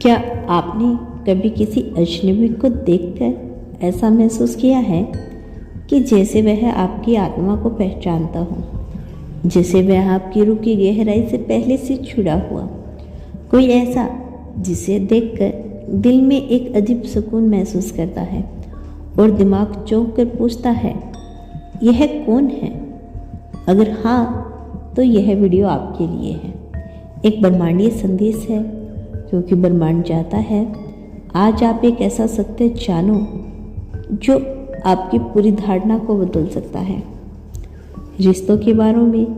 क्या आपने कभी किसी अजनबी को देखकर ऐसा महसूस किया है कि जैसे वह आपकी आत्मा को पहचानता हो, जैसे वह आपकी रूह की गहराई से पहले से जुड़ा हुआ, कोई ऐसा जिसे देखकर दिल में एक अजीब सुकून महसूस करता है और दिमाग चौंक कर पूछता है, यह कौन है? अगर हाँ, तो यह वीडियो आपके लिए है। एक ब्रह्मांडीय संदेश है, क्योंकि ब्रह्मांड चाहता है आज आप एक ऐसा सत्य जानो जो आपकी पूरी धारणा को बदल सकता है। रिश्तों के बारे में,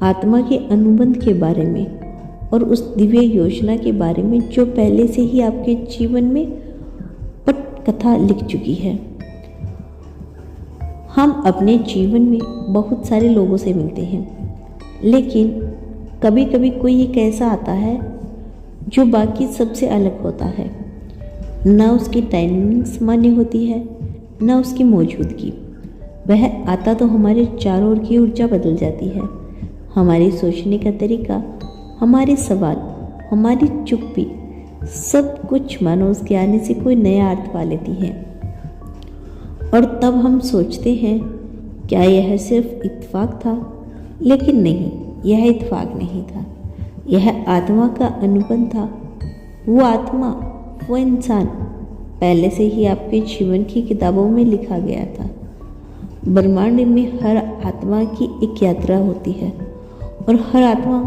आत्मा के अनुबंध के बारे में और उस दिव्य योजना के बारे में जो पहले से ही आपके जीवन में पटकथा लिख चुकी है। हम अपने जीवन में बहुत सारे लोगों से मिलते हैं, लेकिन कभी कभी कोई एक ऐसा आता है जो बाकी सबसे अलग होता है। न उसकी टाइमिंग्स मान्य होती है, न उसकी मौजूदगी। वह आता तो हमारे चारों ओर की ऊर्जा बदल जाती है, हमारे सोचने का तरीका, हमारे सवाल, हमारी चुप्पी, सब कुछ मानो उसके आने से कोई नया अर्थ पा लेती है। और तब हम सोचते हैं, क्या यह सिर्फ इत्तेफाक था? लेकिन नहीं, यह इत्तेफाक नहीं था। यह आत्मा का अनुबंध था। वो आत्मा, वो इंसान पहले से ही आपके जीवन की किताबों में लिखा गया था। ब्रह्मांड में हर आत्मा की एक यात्रा होती है और हर आत्मा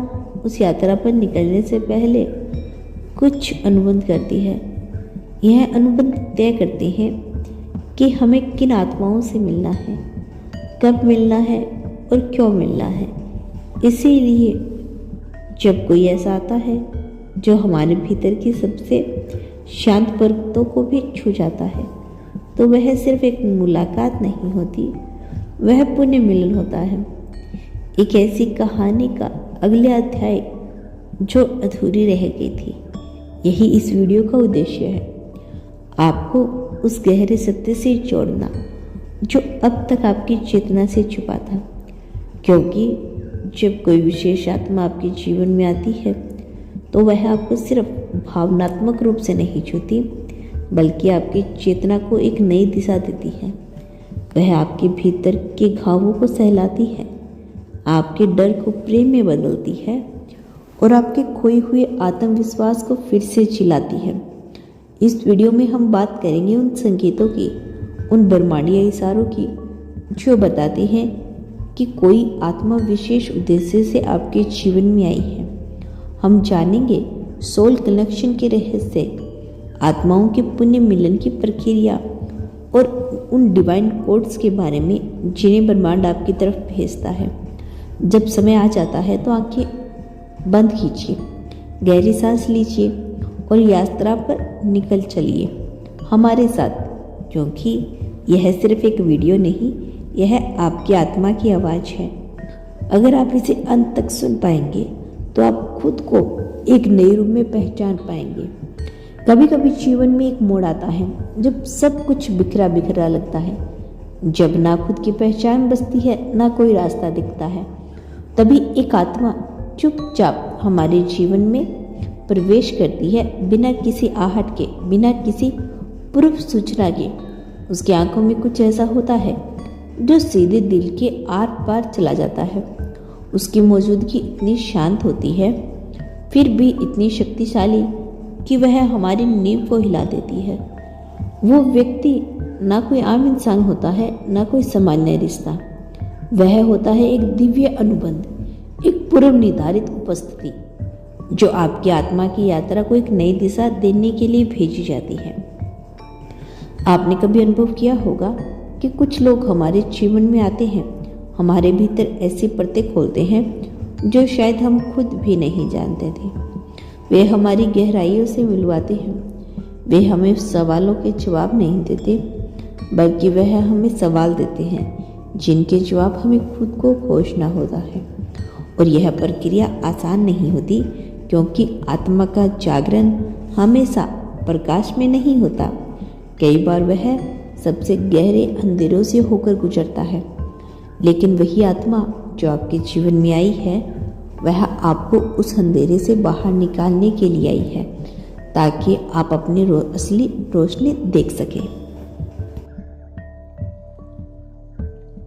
उस यात्रा पर निकलने से पहले कुछ अनुबंध करती है। यह अनुबंध तय करते हैं कि हमें किन आत्माओं से मिलना है, कब मिलना है और क्यों मिलना है। इसीलिए जब कोई ऐसा आता है जो हमारे भीतर की सबसे शांत परतों को भी छू जाता है, तो वह सिर्फ एक मुलाकात नहीं होती, वह पुण्य मिलन होता है। एक ऐसी कहानी का अगले अध्याय जो अधूरी रह गई थी। यही इस वीडियो का उद्देश्य है, आपको उस गहरे सत्य से जोड़ना जो अब तक आपकी चेतना से छुपा था। क्योंकि जब कोई विशेष आत्मा आपके जीवन में आती है, तो वह आपको सिर्फ भावनात्मक रूप से नहीं छूती, बल्कि आपकी चेतना को एक नई दिशा देती है। वह आपके भीतर के घावों को सहलाती है, आपके डर को प्रेम में बदलती है और आपके खोए हुए आत्मविश्वास को फिर से जिलाती है। इस वीडियो में हम बात करेंगे उन संकेतों की, उन ब्रह्मांडीय इशारों की जो बताते हैं कि कोई आत्मा विशेष उद्देश्य से आपके जीवन में आई है। हम जानेंगे सोल कनेक्शन के रहस्य, आत्माओं के पुण्य मिलन की प्रक्रिया और उन डिवाइन कोड्स के बारे में जिन्हें ब्रह्मांड आपकी तरफ भेजता है। जब समय आ जाता है तो आंखें बंद कीजिए, गहरी सांस लीजिए और यात्रा पर निकल चलिए हमारे साथ, क्योंकि यह सिर्फ एक वीडियो नहीं, यह आपकी आत्मा की आवाज़ है। अगर आप इसे अंत तक सुन पाएंगे तो आप खुद को एक नए रूप में पहचान पाएंगे। कभी कभी जीवन में एक मोड़ आता है जब सब कुछ बिखरा बिखरा लगता है, जब ना खुद की पहचान बचती है, ना कोई रास्ता दिखता है। तभी एक आत्मा चुपचाप हमारे जीवन में प्रवेश करती है, बिना किसी आहट के, बिना किसी पूर्व सूचना के। उसकी आंखों में कुछ ऐसा होता है जो सीधे दिल के आर पार चला जाता है। उसकी मौजूदगी इतनी शांत होती है, फिर भी इतनी शक्तिशाली कि वह हमारी नींव को हिला देती है। वो व्यक्ति ना कोई आम इंसान होता है, ना कोई सामान्य रिश्ता। वह होता है एक दिव्य अनुबंध, एक पूर्व निर्धारित उपस्थिति जो आपकी आत्मा की यात्रा को एक नई दिशा देने के लिए भेजी जाती है। आपने कभी अनुभव किया होगा कि कुछ लोग हमारे जीवन में आते हैं, हमारे भीतर ऐसी परतें खोलते हैं जो शायद हम खुद भी नहीं जानते थे। वे हमारी गहराइयों से मिलवाते हैं। वे हमें सवालों के जवाब नहीं देते, बल्कि वह हमें सवाल देते हैं जिनके जवाब हमें खुद को खोजना होता है। और यह प्रक्रिया आसान नहीं होती, क्योंकि आत्मा का जागरण हमेशा प्रकाश में नहीं होता। कई बार वह सबसे गहरे अंधेरों से होकर गुजरता है। लेकिन वही आत्मा जो आपके जीवन में आई है, वह आपको उस अंधेरे से बाहर निकालने के लिए आई है, ताकि आप अपनी असली रोशनी देख सकें।